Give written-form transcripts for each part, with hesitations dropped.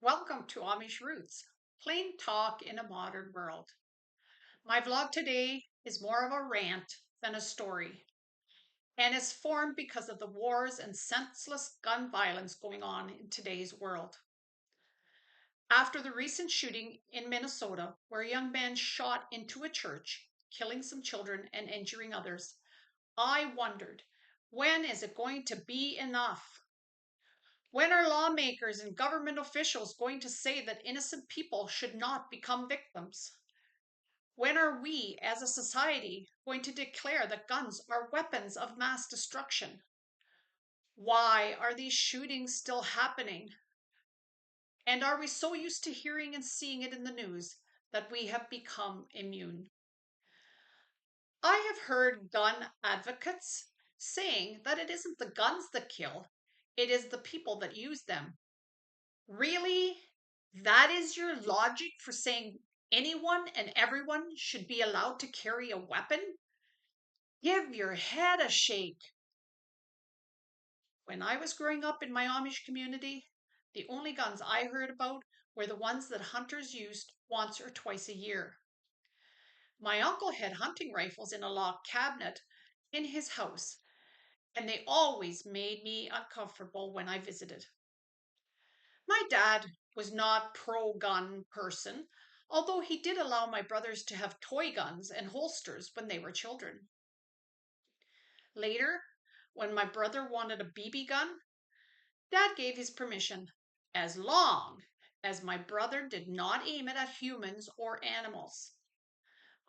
Welcome to Amish Roots, plain talk in a modern world. My vlog today is more of a rant than a story, and is formed because of the wars and senseless gun violence going on in today's world. After the recent shooting in Minnesota, where a young man shot into a church, killing some children and injuring others, I wondered, when is it going to be enough? When are lawmakers and government officials going to say that innocent people should not become victims? When are we, as a society, going to declare that guns are weapons of mass destruction? Why are these shootings still happening? And are we so used to hearing and seeing it in the news that we have become immune? I have heard gun advocates saying that it isn't the guns that kill, it is the people that use them. Really? That is your logic for saying anyone and everyone should be allowed to carry a weapon? Give your head a shake. When I was growing up in my Amish community, the only guns I heard about were the ones that hunters used once or twice a year. My uncle had hunting rifles in a locked cabinet in his house, and they always made me uncomfortable when I visited. My dad was not pro gun person, although he did allow my brothers to have toy guns and holsters when they were children. Later, when my brother wanted a BB gun, Dad gave his permission, as long as my brother did not aim it at humans or animals.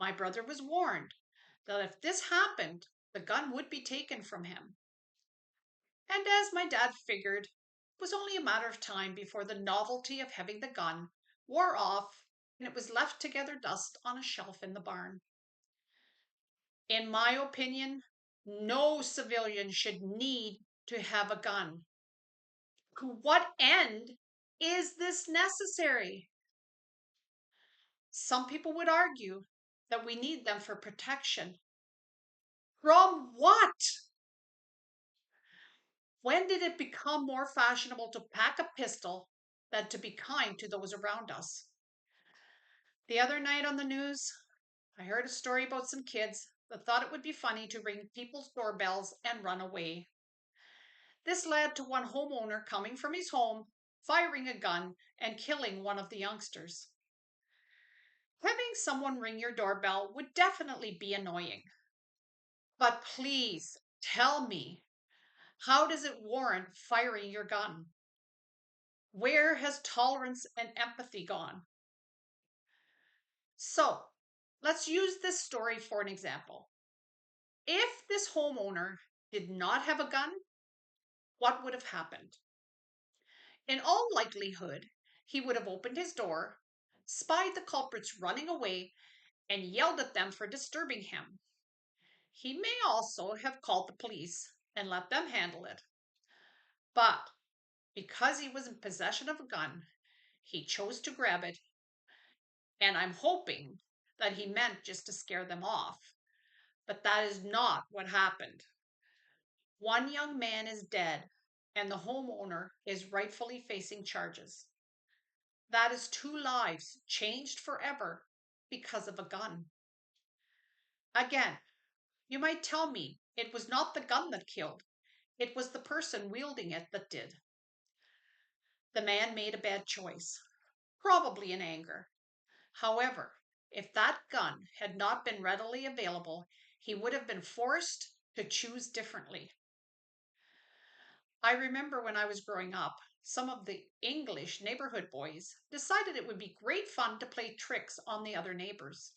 My brother was warned that if this happened, the gun would be taken from him. And as my dad figured, it was only a matter of time before the novelty of having the gun wore off and it was left to gather dust on a shelf in the barn. In my opinion, no civilian should need to have a gun. To what end is this necessary? Some people would argue that we need them for protection. From what? When did it become more fashionable to pack a pistol than to be kind to those around us? The other night on the news, I heard a story about some kids that thought it would be funny to ring people's doorbells and run away. This led to one homeowner coming from his home, firing a gun, and killing one of the youngsters. Having someone ring your doorbell would definitely be annoying. But please tell me, how does it warrant firing your gun? Where has tolerance and empathy gone? So, let's use this story for an example. If this homeowner did not have a gun, what would have happened? In all likelihood, he would have opened his door, spied the culprits running away, and yelled at them for disturbing him. He may also have called the police and let them handle it. But because he was in possession of a gun, he chose to grab it, and I'm hoping that he meant just to scare them off. But that is not what happened. One young man is dead, and the homeowner is rightfully facing charges. That is two lives changed forever because of a gun. Again, you might tell me it was not the gun that killed, it was the person wielding it that did. The man made a bad choice, probably in anger. However, if that gun had not been readily available, he would have been forced to choose differently. I remember when I was growing up, some of the English neighborhood boys decided it would be great fun to play tricks on the other neighbors.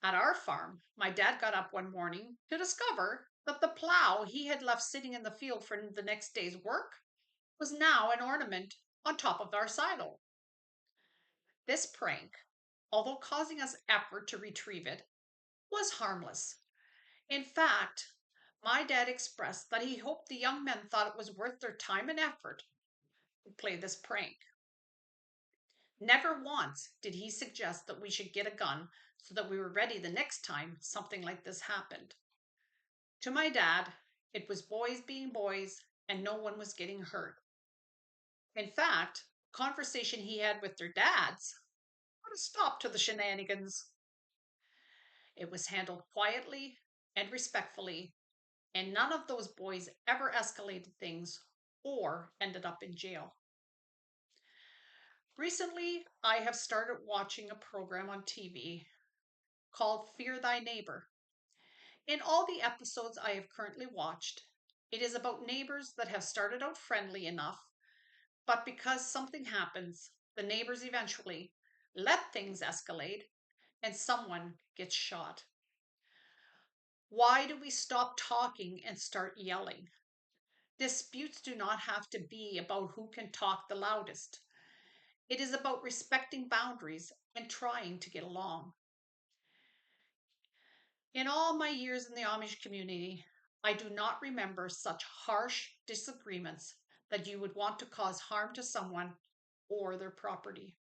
At our farm, my dad got up one morning to discover that the plow he had left sitting in the field for the next day's work was now an ornament on top of our silo. This prank, although causing us effort to retrieve it, was harmless. In fact, my dad expressed that he hoped the young men thought it was worth their time and effort to play this prank. Never once did he suggest that we should get a gun so that we were ready the next time something like this happened. To my dad, it was boys being boys and no one was getting hurt. In fact, conversation he had with their dads put a stop to the shenanigans. It was handled quietly and respectfully, and none of those boys ever escalated things or ended up in jail. Recently, I have started watching a program on TV called Fear Thy Neighbor. In all the episodes I have currently watched, it is about neighbors that have started out friendly enough, but because something happens, the neighbors eventually let things escalate and someone gets shot. Why do we stop talking and start yelling? Disputes do not have to be about who can talk the loudest. It is about respecting boundaries and trying to get along. In all my years in the Amish community, I do not remember such harsh disagreements that you would want to cause harm to someone or their property.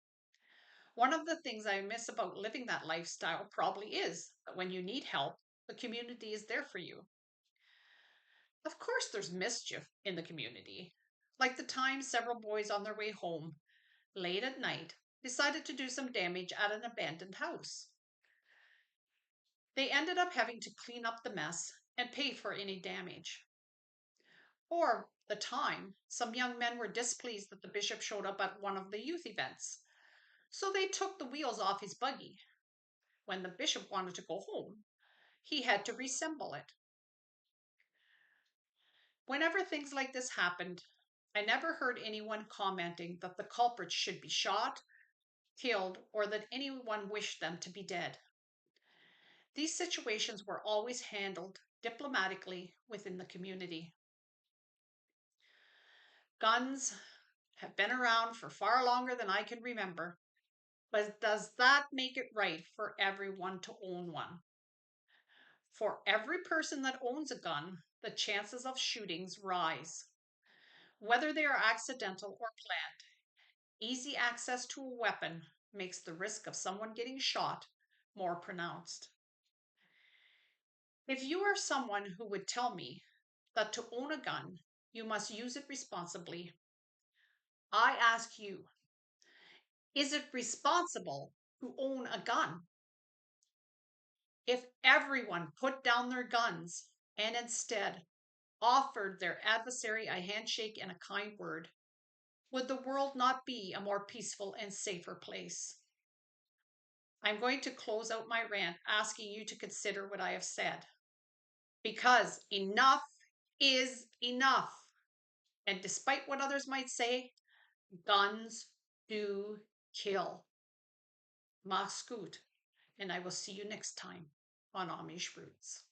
One of the things I miss about living that lifestyle probably is that when you need help, the community is there for you. Of course, there's mischief in the community, like the time several boys on their way home late at night decided to do some damage at an abandoned house. They ended up having to clean up the mess and pay for any damage. Or the time some young men were displeased that the bishop showed up at one of the youth events, so they took the wheels off his buggy. When the bishop wanted to go home, he had to reassemble it. Whenever things like this happened, I never heard anyone commenting that the culprits should be shot, killed, or that anyone wished them to be dead. These situations were always handled diplomatically within the community. Guns have been around for far longer than I can remember, but does that make it right for everyone to own one? For every person that owns a gun, the chances of shootings rise. Whether they are accidental or planned, easy access to a weapon makes the risk of someone getting shot more pronounced. If you are someone who would tell me that to own a gun, you must use it responsibly, I ask you, is it responsible to own a gun? If everyone put down their guns and instead offered their adversary a handshake and a kind word, would the world not be a more peaceful and safer place? I'm going to close out my rant asking you to consider what I have said. Because enough is enough. And despite what others might say, guns do kill. Mach gut. And I will see you next time on Amish Roots.